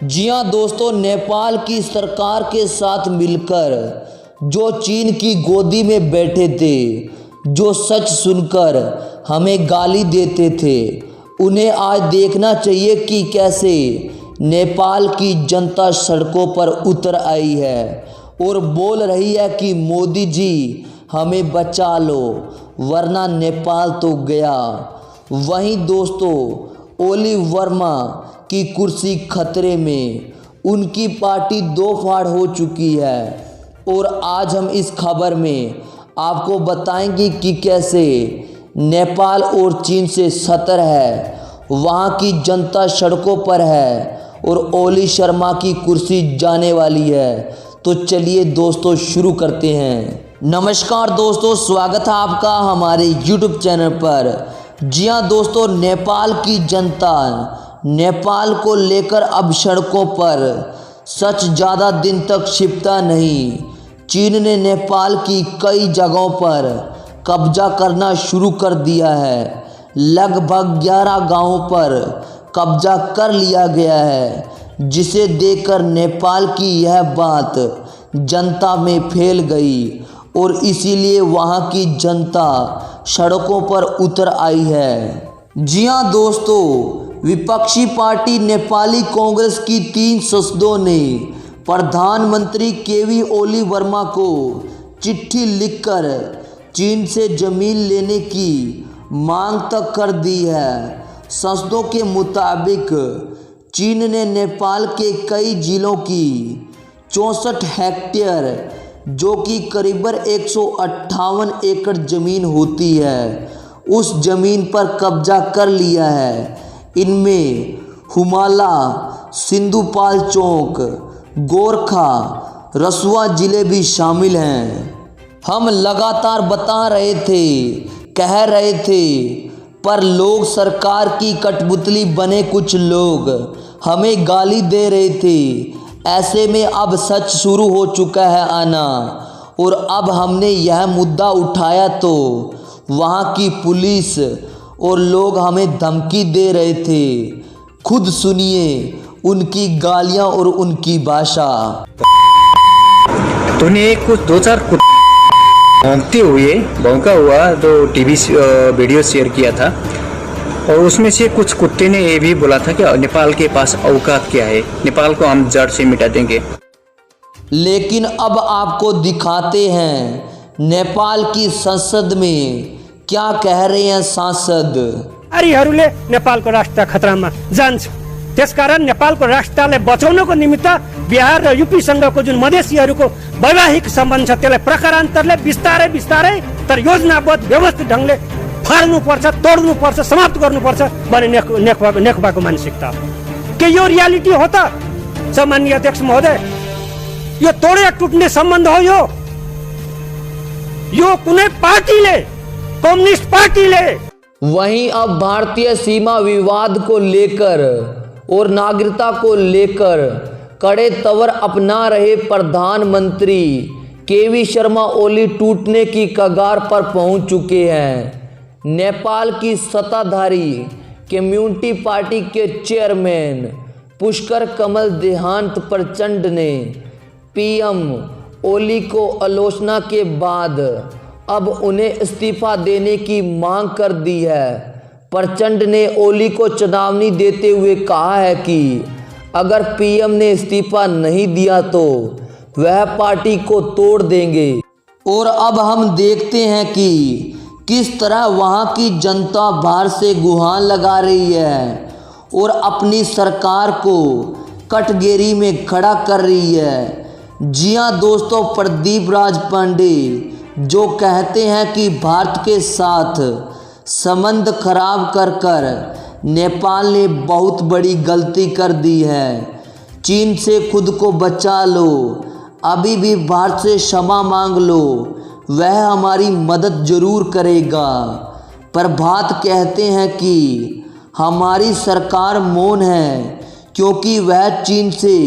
जी हाँ दोस्तों, नेपाल की सरकार के साथ मिलकर जो चीन की गोदी में बैठे थे, जो सच सुनकर हमें गाली देते थे, उन्हें आज देखना चाहिए कि कैसे नेपाल की जनता सड़कों पर उतर आई है और बोल रही है कि मोदी जी हमें बचा लो वरना नेपाल तो गया। वहीं दोस्तों, ओली वर्मा की कुर्सी खतरे में, उनकी पार्टी दो फाड़ हो चुकी है और आज हम इस खबर में आपको बताएंगे कि कैसे नेपाल और चीन से सतर है, वहाँ की जनता सड़कों पर है और ओली शर्मा की कुर्सी जाने वाली है। तो चलिए दोस्तों शुरू करते हैं। नमस्कार दोस्तों, स्वागत है आपका हमारे YouTube चैनल पर। जी हाँ दोस्तों, नेपाल की जनता नेपाल को लेकर अब सड़कों पर सच ज़्यादा दिन तक छिपता नहीं। चीन ने नेपाल की कई जगहों पर कब्जा करना शुरू कर दिया है। लगभग 11 गांवों पर कब्जा कर लिया गया है, जिसे देखकर नेपाल की यह बात जनता में फैल गई और इसीलिए वहां की जनता सड़कों पर उतर आई है। जी हाँ दोस्तों, विपक्षी पार्टी नेपाली कांग्रेस की 3 सांसदों ने प्रधानमंत्री केवी ओली वर्मा को चिट्ठी लिखकर चीन से जमीन लेने की मांग तक कर दी है। सांसदों के मुताबिक चीन ने नेपाल के कई जिलों की 64 हेक्टेयर, जो कि करीबन 158 एकड़ ज़मीन होती है, उस ज़मीन पर कब्जा कर लिया है। इनमें हुमाला, सिंधुपाल चौक, गोरखा, रसुआ जिले भी शामिल हैं। हम लगातार बता रहे थे, कह रहे थे, पर लोग सरकार की कठपुतली बने कुछ लोग हमें गाली दे रहे थे। ऐसे में अब सच शुरू हो चुका है आना और अब हमने यह मुद्दा उठाया तो वहाँ की पुलिस और लोग हमें धमकी दे रहे थे। खुद सुनिए उनकी गालियाँ और उनकी भाषा। तूने कुछ 2-4 भौंका हुआ तो टीवी वीडियो शेयर किया था और उसमें से कुछ कुत्ते ने ये भी बोला था कि नेपाल के पास औकात क्या है, नेपाल को हम जड़ से मिटा देंगे। लेकिन अब आपको दिखाते हैं नेपाल की संसद में क्या कह रहे हैं सांसद। नारीहरूले नेपालको राष्ट्र खतरामा जान्छ। त्यसकारण नेपालको राष्ट्रलाई बचाउनको निमित्त बिहार र यूपी सँगको जुन मधेसीहरूको वैवाहिक सम्बन्ध छ त्यसलाई प्रकारान्तरले बिस्तारै बिस्तारै तर योजनाबद्ध व्यवस्थित ढङ्गले फाल्नुपर्छ, तोड्नुपर्छ, समाप्त गर्नुपर्छ भन्ने नेकपाको मानसिकता। के यो रियालिटी हो त सम्माननीय अध्यक्ष महोदय? यो तोडे टुट्ने सम्बन्ध हो। यो कुनै पार्टीले, कम्युनिस्ट पार्टीले। वहीं अब भारतीय सीमा विवाद को लेकर और नागरिकता को लेकर कड़े तवर अपना रहे प्रधानमंत्री केवी शर्मा ओली टूटने की कगार पर पहुंच चुके हैं। नेपाल की सत्ताधारी कम्युनिटी पार्टी के चेयरमैन पुष्कर कमल देहांत प्रचंड ने पीएम ओली को आलोचना के बाद अब उन्हें इस्तीफा देने की मांग कर दी है। प्रचंड ने ओली को चेतावनी देते हुए कहा है कि अगर पीएम ने इस्तीफा नहीं दिया तो वह पार्टी को तोड़ देंगे। और अब हम देखते हैं कि किस तरह वहां की जनता बाहर से गुहार लगा रही है और अपनी सरकार को कटघरे में खड़ा कर रही है। जी हाँ दोस्तों, प्रदीप राज पांडे जो कहते हैं कि भारत के साथ संबंध खराब कर नेपाल ने बहुत बड़ी गलती कर दी है। चीन से खुद को बचा लो, अभी भी भारत से क्षमा मांग लो, वह हमारी मदद जरूर करेगा। प्रभात कहते हैं कि हमारी सरकार मौन है क्योंकि वह चीन से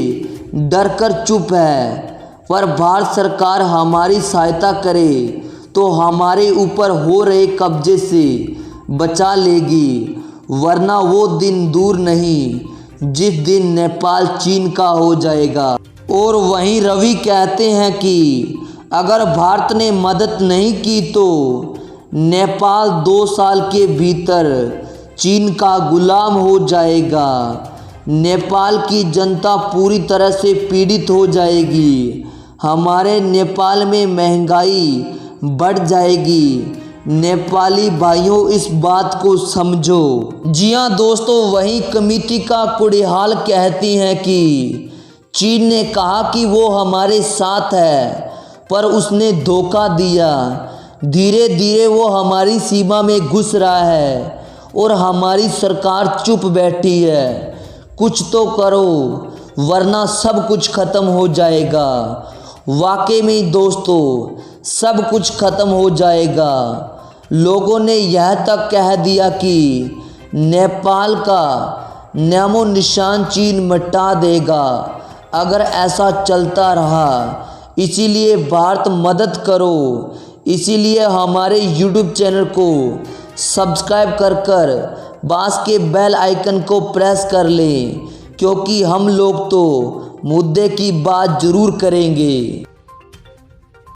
डरकर चुप है, पर भारत सरकार हमारी सहायता करे तो हमारे ऊपर हो रहे कब्जे से बचा लेगी, वरना वो दिन दूर नहीं जिस दिन नेपाल चीन का हो जाएगा। और वहीं रवि कहते हैं कि अगर भारत ने मदद नहीं की तो नेपाल 2 साल के भीतर चीन का गुलाम हो जाएगा। नेपाल की जनता पूरी तरह से पीड़ित हो जाएगी। हमारे नेपाल में महंगाई बढ़ जाएगी। नेपाली भाइयों, इस बात को समझो। जी हाँ दोस्तों, वहीं कमिटिका कुड़िहाल कहती हैं कि चीन ने कहा कि वो हमारे साथ है, पर उसने धोखा दिया। धीरे धीरे वो हमारी सीमा में घुस रहा है और हमारी सरकार चुप बैठी है। कुछ तो करो वरना सब कुछ खत्म हो जाएगा। वाकई में दोस्तों, सब कुछ खत्म हो जाएगा। लोगों ने यह तक कह दिया कि नेपाल का नामो निशान चीन मिटा देगा अगर ऐसा चलता रहा। इसीलिए भारत मदद करो। इसीलिए हमारे YouTube चैनल को सब्सक्राइब कर बास के बेल आइकन को प्रेस कर लें, क्योंकि हम लोग तो मुद्दे की बात ज़रूर करेंगे।